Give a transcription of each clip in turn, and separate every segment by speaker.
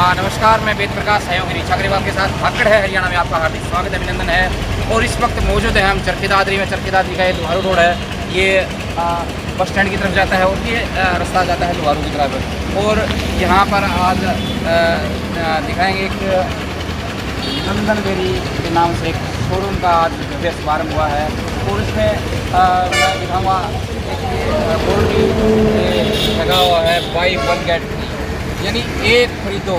Speaker 1: नमस्कार, मैं वेद प्रकाश सहयोगी रीचा अग्रवाल के साथ भाकड़ है हरियाणा में आपका हार्दिक स्वागत अभिनंदन है। और इस वक्त मौजूद है हम चरखी दादरी में। चरखी दादरी का ये लोहारू रोड है, ये बस स्टैंड की तरफ जाता है और ये रास्ता जाता है लोहारू की तरफ। और यहाँ पर आज दिखाएंगे एक नंदन डेयरी के नाम से एक शोरूम का आज भव्य शुभारम्भ हुआ है। और इसमें मैं दिखाऊँगा एक बोर्ड भी लगा हुआ है, बाई वन गेट फ्री, यानी एक खरीदो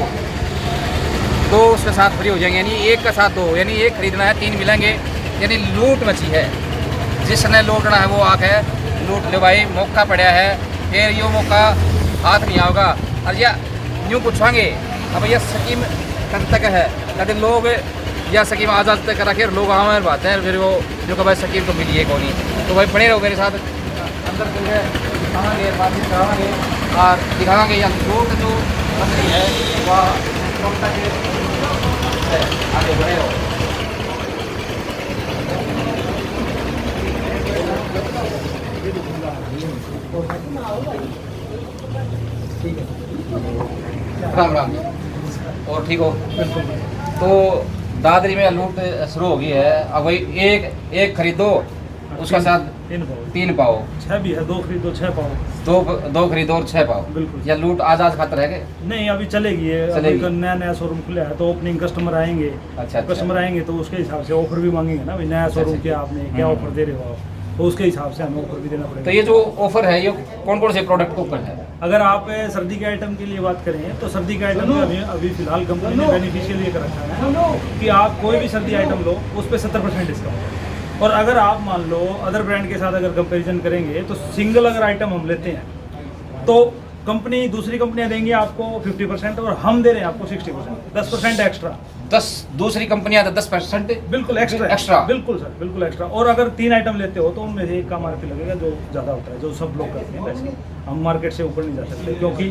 Speaker 1: दो उसके साथ फ्री हो जाएंगे, यानी एक का साथ दो, यानी एक खरीदना है तीन मिलेंगे, यानी लूट मची है। जिसने लूटना है वो आके लूट ले भाई, मौका पड़ा है, फिर यो मौका हाथ नहीं आओगा। और या यूँ पूछाएंगे अब यह स्कीम कब तक है, कहते लोग या स्कीम आज़ाद तक रखे लोग हमारे बात हैं, फिर वो जो कि भाई स्कीम तो मिली है कौन ही। तो भाई बने रहो मेरे साथ, अंदर दिखाएंगे, बातचीत कराएंगे और दिखाएंगे या लूट जो बंदी है वह कब तक है। आगे बढ़े रहो। ठीक है, राम राम और ठीक हो। तो दादरी में लूट शुरू हो गई है। अब वही एक खरीदो उसका साथ तीन पाओ,
Speaker 2: छह भी है, दो खरीदो छह पाओ,
Speaker 1: दो खरीदो और छह पाओ।
Speaker 2: बिल्कुल।
Speaker 1: या लूट आजाद खातर है क्या?
Speaker 2: नहीं, अभी चलेगी ये, अभी नया नया शोरूम खुला है तो ओपनिंग कस्टमर आएंगे।
Speaker 1: अच्छा।
Speaker 2: कस्टमर आएंगे तो उसके हिसाब से ऑफर भी मांगेंगे ना भाई, नया शोरूम क्या आपने क्या ऑफर दे रहे हो आप, तो उसके हिसाब से हमें ऑफर भी देना पड़ेगा।
Speaker 1: तो ये जो ऑफर है ये कौन कौन से प्रोडक्ट के ऊपर है?
Speaker 2: अगर आप सर्दी के आइटम के लिए बात करें तो सर्दी के आइटम में अभी फिलहाल कंपनी ने बेनिफिशियल ये कर रखा है कि आप कोई भी सर्दी आइटम लो उस पर 70% डिस्काउंट। और अगर आप मान लो अदर ब्रांड के साथ अगर कंपैरिजन करेंगे तो सिंगल अगर आइटम हम लेते हैं तो कंपनी दूसरी कंपनियां देंगी आपको 50% और हम दे रहे हैं आपको 60%, 10% एक्स्ट्रा।
Speaker 1: 10 दूसरी कंपनियां 10%
Speaker 2: बिल्कुल एक्स्ट्रा, बिल्कुल सर, बिल्कुल एक्स्ट्रा। और अगर 3 आइटम लेते हो तो उनमें से एक का मार्केट लगेगा जो ज़्यादा होता है, जो सब लोग करते हैं। वैसे हम मार्केट से ऊपर नहीं जा सकते क्योंकि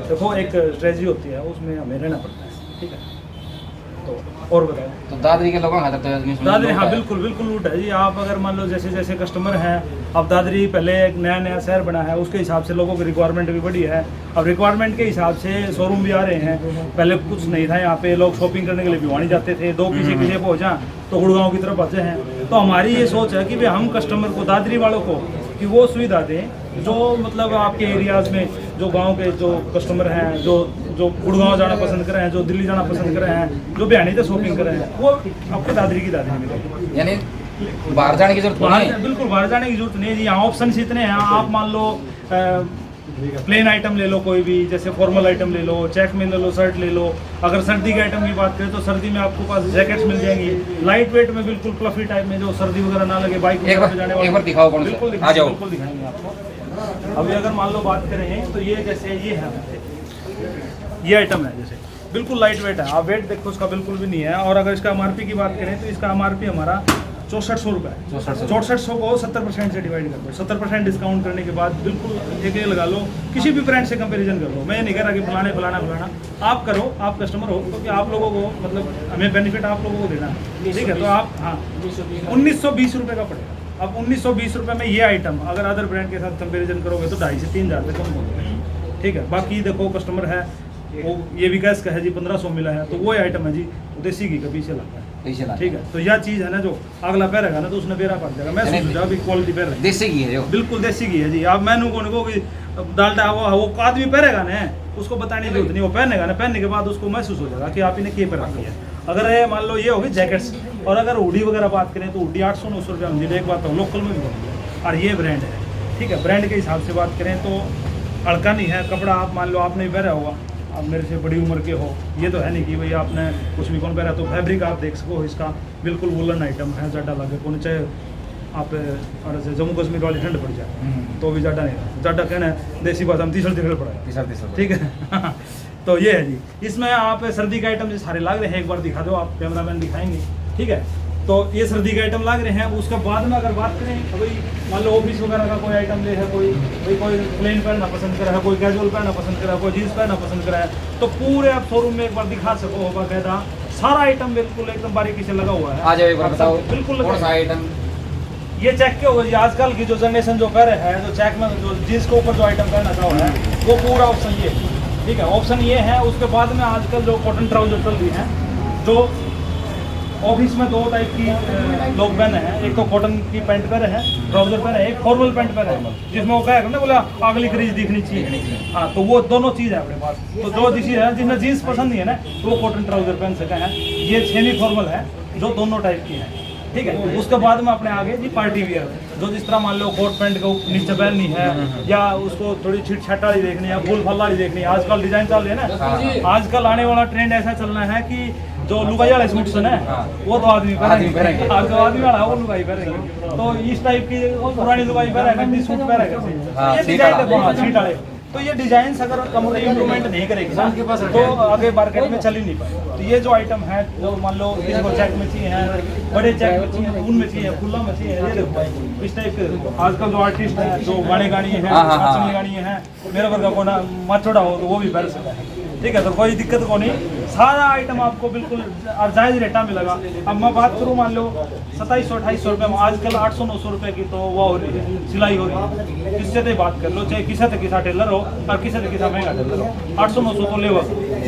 Speaker 2: देखो एक स्ट्रेटजी होती है, उसमें हमें रहना पड़ता है। ठीक है, तो और बताओ।
Speaker 1: तो दादरी के लोगों खातर तो
Speaker 2: दादरी, हाँ बिल्कुल बिल्कुल लूट है जी। आप अगर मान लो जैसे जैसे कस्टमर हैं, अब दादरी पहले एक नया नया शहर बना है, उसके हिसाब से लोगों की रिक्वायरमेंट भी बढ़ी है। अब रिक्वायरमेंट के हिसाब से शोरूम भी आ रहे हैं। पहले कुछ नहीं था यहाँ पे, लोग शॉपिंग करने के लिए भिवानी जाते थे, दो पीछे पहुँचा तो गुड़गांव की तरफ आते हैं। तो हमारी ये सोच है कि भाई हम कस्टमर को, दादरी वालों को, कि वो सुविधा दें जो मतलब आपके एरियाज़ में जो गांव के जो कस्टमर हैं, जो गुड़गांव जाना पसंद कर रहे हैं, जो दिल्ली जाना पसंद कर रहे हैं, जो बिहानी से शॉपिंग कर रहे हैं, वो आपको दादरी की दादरी मिलेगी।
Speaker 1: यानी बाहर जाने की जरूरत नहीं है।
Speaker 2: बिल्कुल बाहर जाने की जरूरत नहीं है जी। यहाँ ऑप्शन इतने हैं। आप मान लो प्लेन आइटम ले लो, कोई भी जैसे फॉर्मल आइटम ले लो, चेक में ले लो, शर्ट ले लो। अगर सर्दी के आइटम की बात करें तो सर्दी में आपको पास जैकेट्स मिल जाएंगी लाइट वेट में, बिल्कुल फ्लफी टाइप में, जो सर्दी वगैरह ना लगे। बाइक
Speaker 1: एक बार दिखाओ कौन सा?
Speaker 2: बिल्कुल
Speaker 1: आ जाओ,
Speaker 2: बिल्कुल दिखाएंगे आपको। अभी अगर मान लो बात करें तो ये जैसे ये है, ये आइटम है जैसे बिल्कुल लाइट वेट है। आप वेट देखो उसका बिल्कुल भी नहीं है। और अगर इसका MRP की बात करें तो इसका MRP हमारा 6400 रुपये है। 6400 को 70% से डिवाइड कर दो, 70% डिस्काउंट करने के बाद बिल्कुल एक लगा लो, किसी भी ब्रांड से कंपैरिजन कर लो। मैं नहीं कह रहा कि फलाना आप करो, आप कस्टमर हो, क्योंकि आप लोगों को मतलब हमें बेनिफिट आप लोगों को देना है। ठीक है, तो आप हाँ 1920 रुपये का पड़ेगा। अब 1920 रुपये में ये आइटम अगर अदर ब्रांड के साथ कंपैरिजन करोगे तो 2500 से 3000 रुपये कम होगा। ठीक है, बाकी देखो कस्टमर है वो ये भी कैश का है जी, 1500 मिला है, तो वो आइटम है जी देसी घी का पीछे लगता है। ठीक है, तो यह चीज़ है ना, जो अगला पैरेगा ना तो उसने बेरा पड़ जाएगा। मैं सोचा अभी क्वालिटी पैर
Speaker 1: देसी घी है जो,
Speaker 2: बिल्कुल देसी घी है जी। आप मैनू कौन को डालडा वो आदमी पहनेगा ना, उसको बताने की जरूरत नहीं, वो पहनेगा ना, पहनने के बाद उसको महसूस हो जाएगा कि आप इन्हें क्या पहना है। अगर मान लो ये होगी जैकेट्स, और अगर हुडी वगैरह बात करें तो हुडी 800-900 रुपये मिल एक बात हो, लोकल में भी मिलेगी। और ये ब्रांड है। ठीक है, ब्रांड के हिसाब से बात करें तो हल्का नहीं है कपड़ा। आप मान लो आपने पहना होगा, आप मेरे से बड़ी उम्र के हो, ये तो है नहीं कि भाई आपने कुछ भी कौन पहना। तो फैब्रिक आप देख सको इसका, बिल्कुल वुलन आइटम है, ज़्यादा लगे कौन, चाहे आप और जम्मू कश्मीर वाली ठंड पड़ जाए तो भी ज़्यादा नहीं, ज़्यादा कहना है देसी बात हम तीसरा पड़ा है। ठीक है तो ये है जी। इसमें आप सर्दी के आइटम जो सारे लाग रहे हैं, एक बार दिखा दो, आप कैमरामैन दिखाएंगे। ठीक है, तो ये सर्दी के आइटम लाग रहे हैं। उसके बाद में अगर बात करें तो भाई मान लो ऑफिस वगैरह का कोई आइटम ले है, कोई प्लेन पहनना पसंद करा है, कोई कैजुअल पहनना पसंद करा है, कोई जीन्स पहनना पसंद करा है, तो पूरे आप शोरूम में एक बार दिखा सको होगा कहता सारा आइटम बिल्कुल एकदम बारीकी से लगा हुआ है।
Speaker 1: आ जाओ एक बार बताओ
Speaker 2: बिल्कुल
Speaker 1: कौन सा आइटम
Speaker 2: ये चेक के होगा जी। आजकल की जो जनरेशन जो कर रहे हैं, जो चेक में जो जीन्स के ऊपर जो आइटम करना चाह रहा है वो पूरा ऑप्शन ये ठीक है, ऑप्शन ये है। उसके बाद में आजकल जो कॉटन ट्राउजर चल रही हैं, जो ऑफिस में दो टाइप की लोग पहने हैं, एक तो कॉटन की पैंट पहने हैं, ट्राउजर पहने हैं, एक फॉर्मल पैंट पहने हैं, जिसमें वो कहेगा ना, बोला अगली क्रीज दिखनी चाहिए। हाँ, तो वो दोनों चीज़ है अपने पास। तो जो चीज़ है, जिसमें जीन्स पसंद नहीं है ना, तो वो कॉटन ट्राउजर पहन सके हैं। ये सेमी फॉर्मल है, जो दोनों टाइप की है, ठीक है। उसके बाद में अपने आगे जी पार्टी वियर, जो जिस तरह मान लो कोट पैंट को नीचे पहननी है, या उसको थोड़ी छिट छट वाली देखनी है, फुल फल वाली देखनी है। आजकल डिजाइन चल रही है ना, आजकल आने वाला ट्रेंड ऐसा चलना है कि जो लुगाई वाले सूट्स है वो तो आदमी पहनेंगे, जो आदमी वाला है वो लुगाई पहनेंगे। तो इस टाइप की पुरानी लुगाई पहनेगा, सूट पहनेगा, ये डिजाइन सीट वाले। तो ये डिजाइन अगर कंपनी इम्प्रूवमेंट नहीं करेगी ना, तो आगे मार्केट में चल ही नहीं पाएगा। तो ये जो आइटम है, जो मान लो किसी को चेक में चाहिए है, बड़े चेक में चाहिए, ऊन में चाहिए, खुला में चाहिए, ये देखो इस टाइप के। आजकल जो आर्टिस्ट हैं, जो गाने गानी है, नाचने गानी है, मेरे वर्ग को ना मचोड़ा हो तो वो भी पहन सकता है, ठीक है। तो कोई दिक्कत को नहीं, सारा आइटम आपको बिल्कुल जायज़ रेटा मिलेगा। अब मैं बात करूँ, मान लो 2700-2800 रुपये में, आजकल 800-900 रुपये की तो वो हो रही है, सिलाई हो रही है। किससे तो बात कर लो, चाहे किसी से किसा टेलर हो और किसी से किसा महंगा टेलर हो, 800-900 तो ले,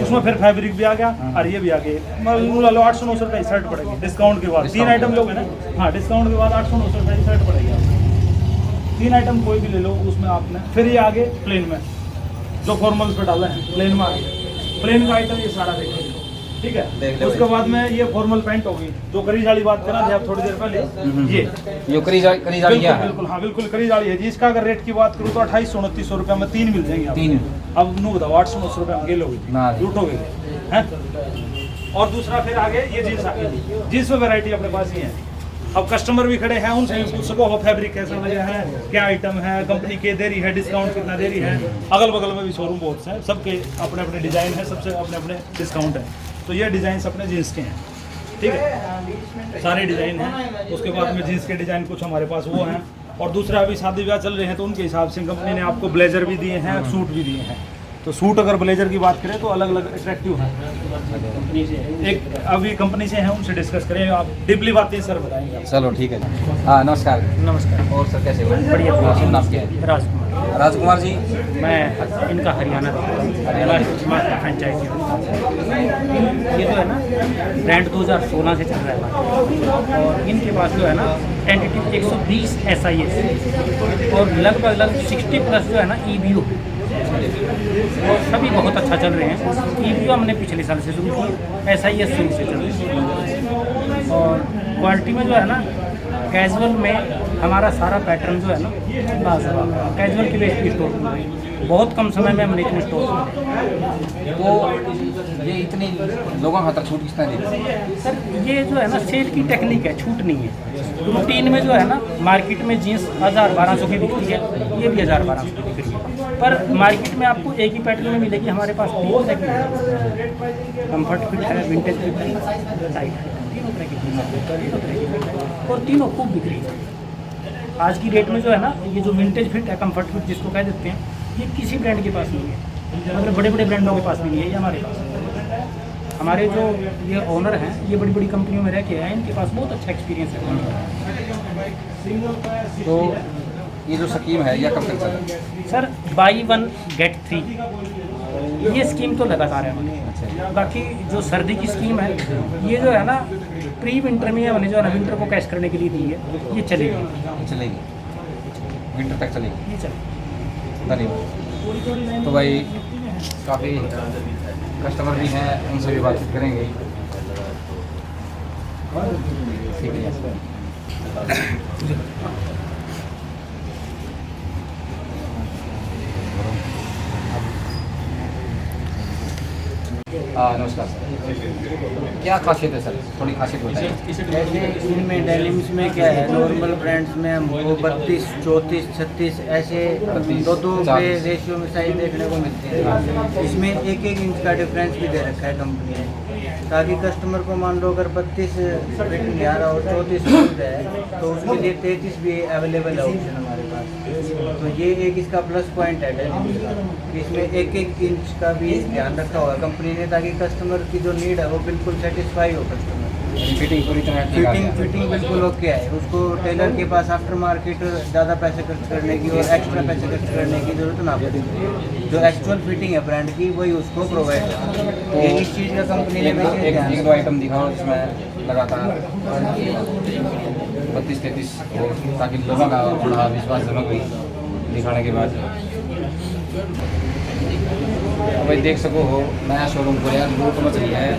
Speaker 2: उसमें फिर फैब्रिक भी आ गया और ये भी आ गया। मतलब लो 800-900 रुपये शर्ट पड़ेगी डिस्काउंट के बाद। 3 आइटम लोगे ना, हाँ, डिस्काउंट के बाद 800-900 रुपये शर्ट पड़ेगी। 3 आइटम कोई भी ले लो उसमें आपने। फिर ये आगे प्लेन में, जो फॉर्मल्स पे डाला है, प्लेन में आ गया। प्लेन का आइटम ये सारा देखिए, ठीक है। उसके बाद में ये फॉर्मल पैंट होगी, जो करीज वाली बात करा थे आप थोड़ी देर पहले, ये
Speaker 1: करीज वाली है।
Speaker 2: बिल्कुल, हाँ बिल्कुल करीज वाली है जी। इसका अगर रेट की बात करूँ तो 2800-2900 रुपये में 3 मिल जाएंगे। 3 अब नू बताओ, 800-900 रुपये में गेलोगे, लूटोगे हैं। और दूसरा फिर आगे ये जीन्स आ गई, जीन्स में वैरायटी अपने पास ही है। अब कस्टमर भी खड़े हैं, उनसे भी पूछ सको हो फैब्रिक कैसा लगा है, क्या आइटम है, कंपनी के दे रही है, डिस्काउंट कितना दे रही है। अगल बगल में भी शोरूम बहुत से हैं, सबके अपने अपने डिज़ाइन है, सबसे अपने अपने डिस्काउंट है। तो ये डिज़ाइन अपने जीन्स के हैं, ठीक है, सारे डिज़ाइन हैं। उसके बाद में जीन्स के डिज़ाइन कुछ हमारे पास वो हैं। और दूसरा अभी शादी ब्याह चल रहे हैं, तो उनके हिसाब से कंपनी ने आपको ब्लेजर भी दिए हैं, सूट भी दिए हैं। तो सूट अगर ब्लेजर की बात करें तो अलग अलग अट्रैक्टिव है कंपनी से। एक अभी कंपनी से हैं, उनसे डिस्कस करें, आप डीपली बातें सर बताएंगे।
Speaker 1: चलो ठीक है। हाँ, नमस्कार।
Speaker 2: नमस्कार।
Speaker 1: और सर कैसे हो?
Speaker 2: बढ़िया।
Speaker 1: आपका नाम क्या है?
Speaker 2: राजकुमार।
Speaker 1: राजकुमार जी,
Speaker 2: मैं इनका हरियाणा फ्रेंचाइजी। ये जो है ना ब्रांड 2016 से चल रहा है, और इनके पास जो है ना टेंटेटिव 120 SIS और लगभग 60+ जो है ना EBO, और सभी बहुत अच्छा चल रहे हैं। EBO हमने पिछले साल से शुरू की, SIS शुरू से चल रही है। और क्वालिटी में जो है ना, कैजुअल में हमारा सारा पैटर्न जो है ना लाजवाब, कैजुअल के बेस पे स्टोर बहुत कम समय में हमने इतने स्टोर।
Speaker 1: तो ये इतने लोगों का तक छूट कितना देते हैं?
Speaker 2: सर ये जो है ना सेल की टेक्निक है, छूट नहीं है। रूटीन में जो है ना मार्केट में जीन्स 1000-1200 की बिकती है, ये भी 1000-1200 की बिक रही है। पर मार्केट में आपको एक ही पैटर्न में मिलेगी, हमारे पास 3 सेगमेंट है, कम्फर्ट फिट है, विंटेज फिट है, टाइट है, तीनों तरह की, और तीनों खूब बिक रही है। आज की डेट में जो है ना, ये जो विंटेज फिट है, कम्फर्ट फिट जिसको कह देते हैं, ये किसी ब्रांड के पास नहीं है, मतलब बड़े बड़े ब्रांडों के पास भी नहीं है, ये हमारे पास है। हमारे जो ये ओनर हैं, ये बड़ी बड़ी कंपनियों में रह के आए, इनके पास बहुत अच्छा एक्सपीरियंस है।
Speaker 1: तो ये जो स्कीम है यह कब तक चलेगी?
Speaker 2: सर बाई 1 गेट 3 ये स्कीम तो लगातार है हमारी। बाकी जो सर्दी की स्कीम है, ये जो है ना प्री विंटर में हमने जो है ना विंटर को कैश करने के लिए दी है, ये चलेगी
Speaker 1: विंटर तक चलेगी।
Speaker 2: ये चलेगी।
Speaker 1: धन्यवाद। तो भाई काफ़ी कस्टमर भी हैं, उनसे भी बातचीत करेंगे। ठीक है। हाँ, नमस्कार सर। क्या खासियत है सर, थोड़ी खासियत बताइए।
Speaker 3: जैसे इनमें डेनिम्स में क्या है, नॉर्मल ब्रांड्स में हमको 32, 34, 36 ऐसे 2-2 के रेशियो में साइज देखने को मिलते हैं। इसमें 1-1 इंच का डिफरेंस भी दे रखा है कंपनी ने, ताकि कस्टमर को मान लो अगर 32 फिट नहीं आ रहा और 34 फिट है तो उसके लिए 33 भी अवेलेबल है ऑप्शन हमारे पास। तो ये एक इसका प्लस पॉइंट है डेनिम्स का, इसमें 1-1 इंच का भी ध्यान रखा हुआ है कंपनी ने, ताकि कस्टमर की जो नीड है वो बिल्कुल सेटिस्फाई हो कस्टमर।
Speaker 1: फिटिंग पूरी तरह ठीक आ गया।
Speaker 3: फिटिंग बिल्कुल ओके है। उसको टेलर के पास आफ्टर मार्केट ज़्यादा पैसे खर्च करने की और एक्स्ट्रा पैसे खर्च करने की जरूरत ना पड़ती। जो एक्चुअल फिटिंग है ब्रांड की वही उसको प्रोवाइड है। तो इस चीज़ का कंपनी ने
Speaker 1: एक दो आइटम दिखाओ जिसमें लगातार 32-33 हो, ताकि लोगों का थोड़ा विश्वास जमा हुई दिखाने के बाद। तो भाई देख सको हो नया शोरूम खोला लूट मच रही है।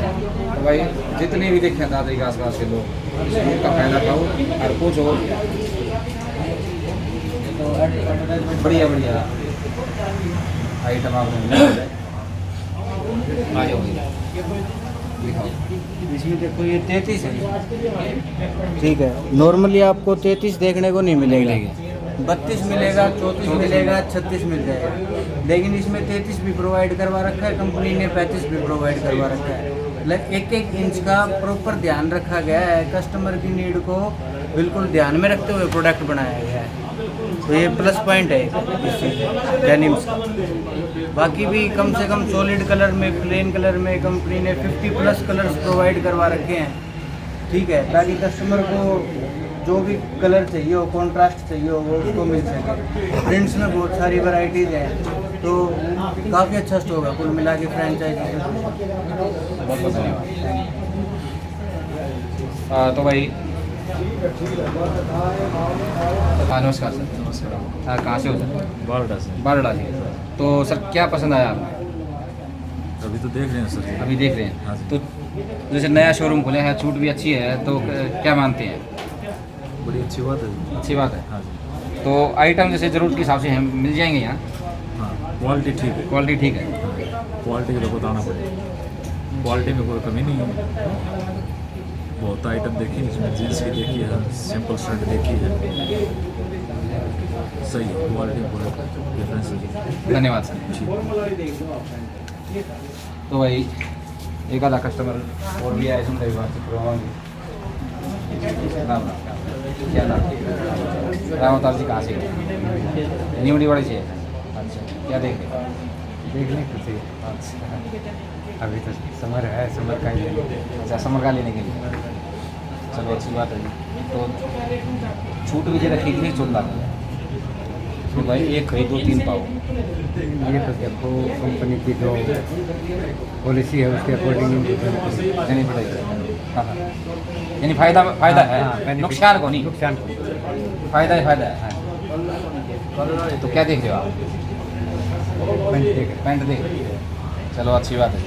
Speaker 1: तो भाई जितने भी देखे दादरी के आसपास के लोग इस लूट का फायदा उठाओ और कुछ हो बढ़िया बढ़िया आइटम आपको मिल जाए। आ जाओ दिखाओ।
Speaker 3: इसमें देखो ये 33 है, ठीक है। नॉर्मली आपको 33 देखने को नहीं मिलेगा, 32 मिलेगा, 34 मिलेगा, 36 मिल जाएगा। लेकिन इसमें 33 भी प्रोवाइड करवा रखा है कंपनी ने, 35 भी प्रोवाइड करवा रखा है। मतलब एक एक इंच का प्रॉपर ध्यान रखा गया है। कस्टमर की नीड को बिल्कुल ध्यान में रखते हुए प्रोडक्ट बनाया गया है। तो ये प्लस पॉइंट है डेनिम्स का। बाकी भी कम से कम सॉलिड कलर में, प्लेन कलर में कंपनी ने 50+ कलर्स प्रोवाइड करवा रखे हैं, ठीक है, ताकि कस्टमर को जो भी कलर चाहिए हो, कॉन्ट्रास्ट चाहिए हो, वो उसको मिल सके। प्रिंट्स में बहुत सारी वैरायटीज़ हैं, तो काफ़ी अच्छा स्टॉक है कुल मिला के फ्रेंचाइजी।
Speaker 1: बहुत बहुत धन्यवाद। तो भाई नमस्कार सर। नमस्कार। कहाँ से हो सर?
Speaker 4: बारडा से।
Speaker 1: बारडा से। तो सर क्या पसंद आया आपको?
Speaker 4: अभी तो देख रहे हैं सर।
Speaker 1: अभी देख रहे हैं।
Speaker 4: हाँ जी।
Speaker 1: तो जैसे नया शोरूम खुले हैं, छूट भी अच्छी है, तो क्या मानते हैं?
Speaker 4: बड़ी अच्छी बात है।
Speaker 1: अच्छी बात है।
Speaker 4: हाँ जी।
Speaker 1: तो आइटम जैसे ज़रूरत के हिसाब से हम मिल जाएंगे यहाँ?
Speaker 4: हाँ, क्वालिटी ठीक है।
Speaker 1: क्वालिटी ठीक है।
Speaker 4: क्वालिटी का तो बताना पड़ेगा, क्वालिटी में कोई कमी नहीं है। बहुत आइटम देखी इसमें, जीन्स की देखी है, सिंपल शर्ट देखी है, सही है, क्वालिटी में बहुत डिफरेंस है।
Speaker 1: धन्यवाद सर।
Speaker 4: ठीक।
Speaker 1: तो भाई एक आधा कस्टमर और भी आए सुन रहे बात राम राम। क्या नाम? राम अवतार जी कहाँ से? न्यूडी वाले से। अच्छा, क्या देख रहे?
Speaker 3: देखने को चाहिए।
Speaker 1: अच्छा,
Speaker 3: अभी तो समर है, समर का ही लेंगे।
Speaker 1: अच्छा समर का लेने के लिए। चलो अच्छी बात है जी। तो छूट भी जरा ठीक नहीं छूट लगा तो भाई एक खरीद 2-3 पाओ।
Speaker 3: ये तो देखो कंपनी की जो पॉलिसी है उसके अकॉर्डिंग
Speaker 1: देनी पड़ेगी। हाँ हाँ, यानी फायदा फायदा है, नुकसान को नहीं।
Speaker 3: नुकसान को
Speaker 1: फायदा ही फायदा है। तो क्या देख रहे हो आप?
Speaker 3: पैंट देख
Speaker 1: पैंट देख रहे हो? चलो अच्छी बात है।